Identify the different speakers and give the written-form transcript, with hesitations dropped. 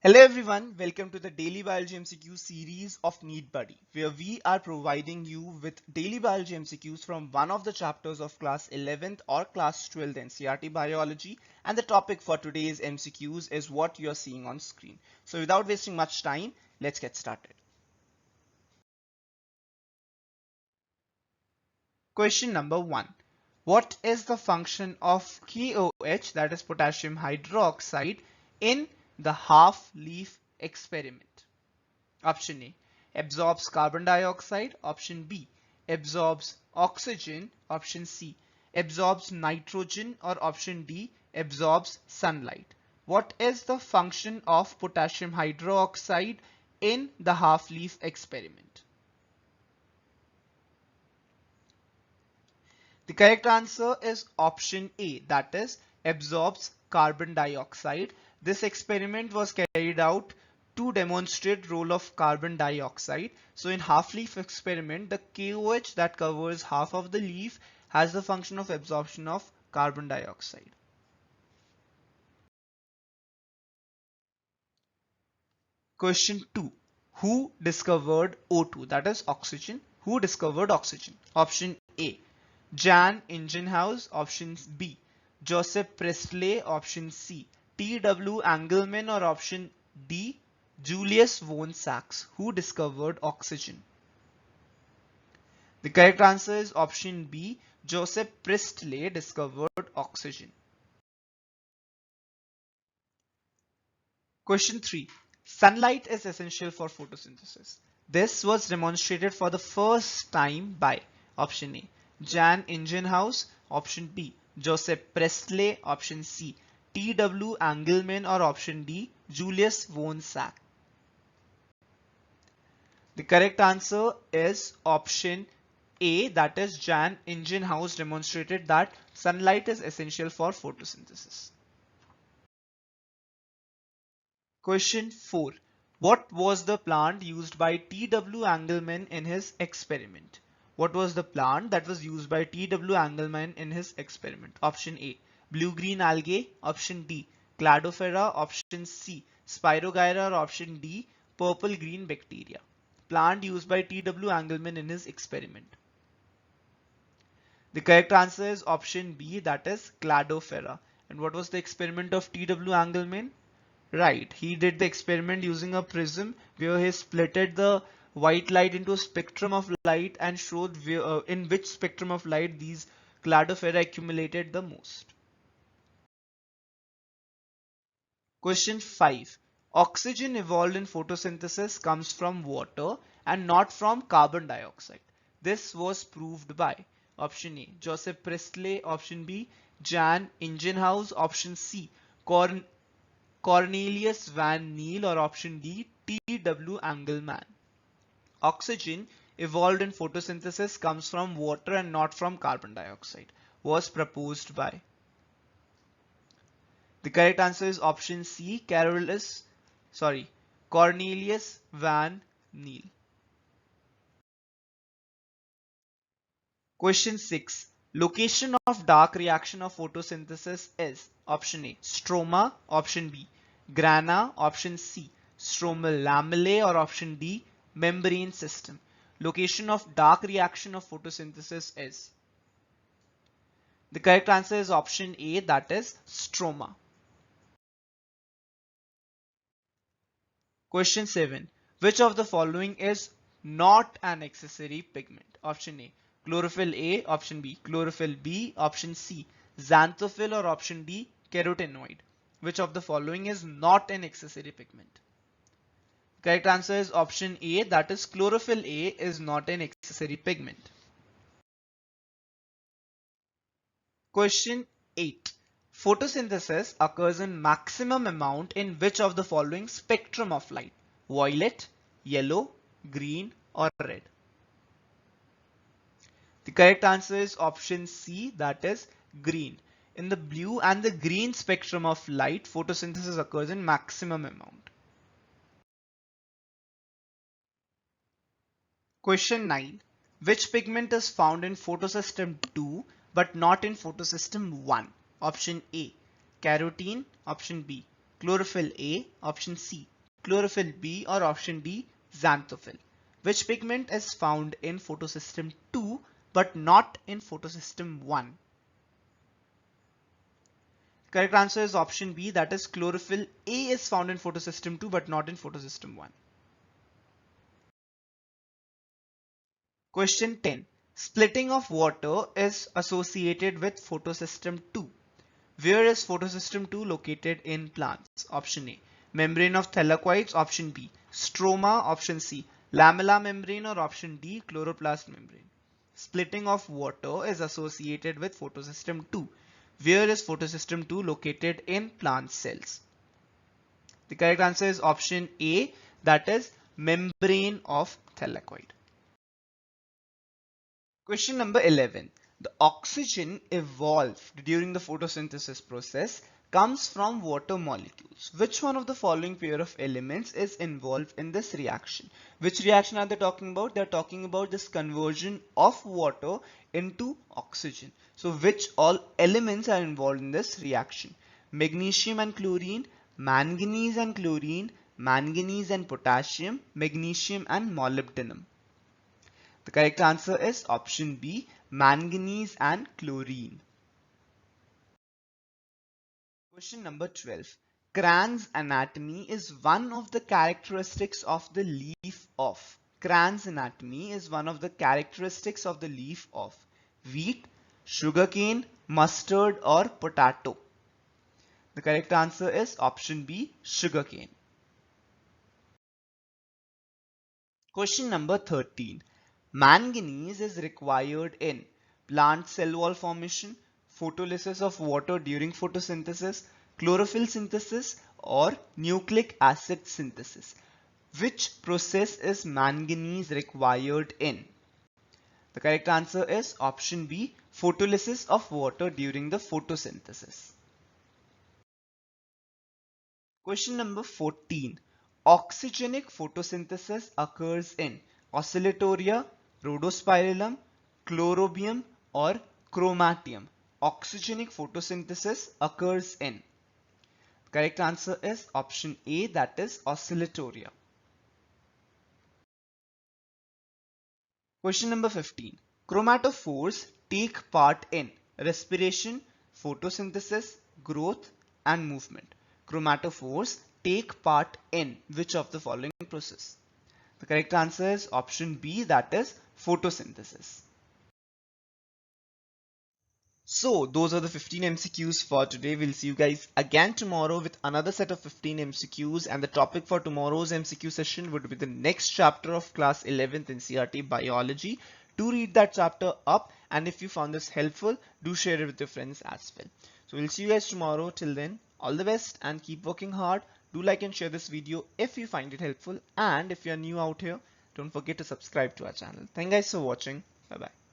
Speaker 1: Hello everyone, welcome to the Daily Biology MCQ series of Need Buddy, where we are providing you with daily biology MCQs from one of the chapters of class 11th or class 12th NCERT Biology, and the topic for today's MCQs is what you're seeing on screen. So without wasting much time, let's get started. Question number 1. What is the function of KOH, that is potassium hydroxide, in the half-leaf experiment? Option A, absorbs carbon dioxide. Option B, absorbs oxygen. Option C, absorbs nitrogen. Or option D, absorbs sunlight. What is the function of potassium hydroxide in the half-leaf experiment? The correct answer is option A, that is absorbs carbon dioxide. This experiment was carried out to demonstrate role of carbon dioxide. So in half-leaf experiment, the KOH that covers half of the leaf has the function of absorption of carbon dioxide. Question 2. Who discovered O2, that is oxygen? Who discovered oxygen? Option A, Jan Ingenhousz. Option B, Joseph Priestley. Option C, T.W. Engelmann. Or option D, Julius von Sachs. Who discovered oxygen? The correct answer is option B, Joseph Priestley discovered oxygen. Question 3. Sunlight is essential for photosynthesis. This was demonstrated for the first time by option A, Jan Ingenhousz. Option B, Joseph Priestley. Option C, T.W. Engelmann. Or option D, Julius von Sachs. The correct answer is option A, that is Jan Ingenhousz demonstrated that sunlight is essential for photosynthesis. Question 4. What was the plant used by T.W. Engelmann in his experiment? What was the plant that was used by T.W. Engelmann in his experiment? Option A, blue-green algae. Option D, Cladophora. Option C, Spirogyra. Or option D, purple-green bacteria. Plant used by T.W. Engelmann in his experiment. The correct answer is option B, that is Cladophora. And what was the experiment of T.W. Engelmann? Right, he did the experiment using a prism where he splitted the white light into a spectrum of light and showed in which spectrum of light these Cladophora accumulated the most. Question 5. Oxygen evolved in photosynthesis comes from water and not from carbon dioxide. This was proved by option A, Joseph Priestley. Option B, Jan Ingenhousz. Option C, Cornelius van Niel. Or option D, T.W. Engelmann. Oxygen evolved in photosynthesis comes from water and not from carbon dioxide. Was proposed by. The correct answer is option C, Cornelius van Niel. Question 6. Location of dark reaction of photosynthesis is option A, stroma. Option B, grana. Option C, stromal lamellae. Or option D, membrane system. Location of dark reaction of photosynthesis is. The correct answer is option A, that is stroma. Question 7. Which of the following is not an accessory pigment? Option A, chlorophyll A. Option B, chlorophyll B. Option C, xanthophyll. Or option D, carotenoid. Which of the following is not an accessory pigment? Correct answer is option A, that is chlorophyll A is not an accessory pigment. Question 8. Photosynthesis occurs in maximum amount in which of the following spectrum of light? Violet, yellow, green, or red? The correct answer is option C, that is green. In the blue and the green spectrum of light, photosynthesis occurs in maximum amount. Question 9. Which pigment is found in photosystem 2 but not in photosystem 1? Option A, carotene. Option B, chlorophyll A. Option C, chlorophyll B, or option D, xanthophyll? Which pigment is found in photosystem 2 but not in photosystem 1? Correct answer is option B, that is chlorophyll A is found in photosystem 2 but not in photosystem 1. Question 10. Splitting of water is associated with photosystem 2. Where is photosystem 2 located in plants? Option A, membrane of thylakoids. Option B, stroma. Option C, lamella membrane, or option D, chloroplast membrane. Splitting of water is associated with photosystem 2. Where is photosystem 2 located in plant cells? The correct answer is option A, that is membrane of thylakoid. Question number 11. The oxygen evolved during the photosynthesis process comes from water molecules. Which one of the following pair of elements is involved in this reaction? Which reaction are they talking about? They are talking about this conversion of water into oxygen. So which all elements are involved in this reaction? Magnesium and chlorine, manganese and chlorine, manganese and potassium, magnesium and molybdenum. The correct answer is option B, manganese and chlorine. Question number 12. Cran's anatomy is one of the characteristics of the leaf of. Cran's anatomy is one of the characteristics of the leaf of wheat, sugarcane, mustard, or potato. The correct answer is option B, sugarcane. Question number 13. Manganese is required in plant cell wall formation, photolysis of water during photosynthesis, chlorophyll synthesis, or nucleic acid synthesis. Which process is manganese required in? The correct answer is option B, photolysis of water during the photosynthesis. Question number 14. Oxygenic photosynthesis occurs in Oscillatoria, Rhodospirillum, Chlorobium, or Chromatium. Oxygenic photosynthesis occurs in. Correct answer is option A, that is Oscillatoria. Question number 15. Chromatophores take part in respiration, photosynthesis, growth, and movement. Chromatophores take part in which of the following process? The correct answer is option B, that is photosynthesis. So those are the 15 MCQs for today. We'll see you guys again tomorrow with another set of 15 MCQs, and the topic for tomorrow's MCQ session would be the next chapter of class 11th NCERT biology. Do read that chapter up, and if you found this helpful, do share it with your friends as well. So we'll see you guys tomorrow. Till then, all the best and keep working hard. Do like and share this video if you find it helpful, and if you're new out here, don't forget to subscribe to our channel. Thank you guys for watching. Bye bye.